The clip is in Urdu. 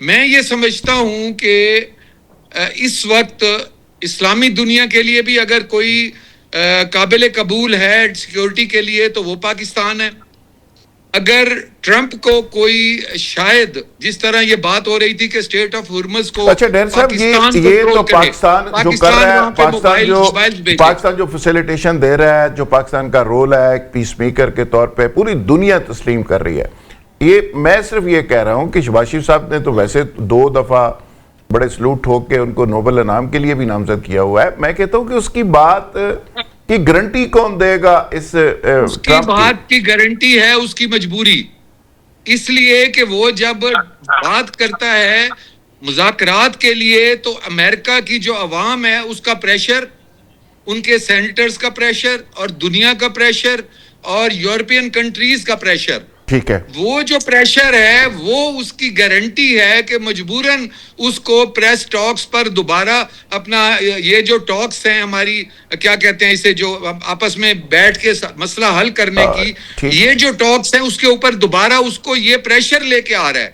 میں یہ سمجھتا ہوں کہ اس وقت اسلامی دنیا کے لیے بھی اگر کوئی قابل قبول ہے سیکیورٹی کے لیے تو وہ پاکستان ہے. اگر ٹرمپ کو کوئی شاید جس طرح یہ بات ہو رہی تھی کہ اسٹیٹ آف ہرمز کو اچھا ڈیر صاحب پاکستان یہ تو کنٹرول کرے, پاکستان جو کر رہا وہاں ہے, پہ موبائل بھیجے. پاکستان جو فیسیلیٹیشن دے رہا ہے, جو پاکستان کا رول ہے ایک پیس میکر کے طور پہ, پوری دنیا تسلیم کر رہی ہے. یہ میں صرف یہ کہہ رہا ہوں کہ شہباز شریف صاحب نے تو ویسے 2 دفعہ بڑے سلوٹ ٹھوک کے ان کو نوبل انعام کے لیے بھی نامزد کیا ہوا ہے. میں کہتا ہوں کہ اس کی بات کی گارنٹی کون دے گا اس کی بات کی گارنٹی ہے اس کی مجبوری, اس لیے کہ وہ جب بات کرتا ہے مذاکرات کے لیے تو امریکہ کی جو عوام ہے اس کا پریشر, ان کے سینیٹرز کا پریشر اور دنیا کا پریشر اور یورپین کنٹریز کا پریشر, ٹھیک ہے, وہ جو پریشر ہے وہ اس کی گارنٹی ہے کہ مجبوراً اس کو پریس ٹاکس پر دوبارہ اپنا یہ جو ٹاکس ہیں ہماری کیا کہتے ہیں اسے, جو آپس میں بیٹھ کے مسئلہ حل کرنے کی, یہ جو ٹاکس ہیں اس کے اوپر دوبارہ اس کو یہ پریشر لے کے آ رہا ہے.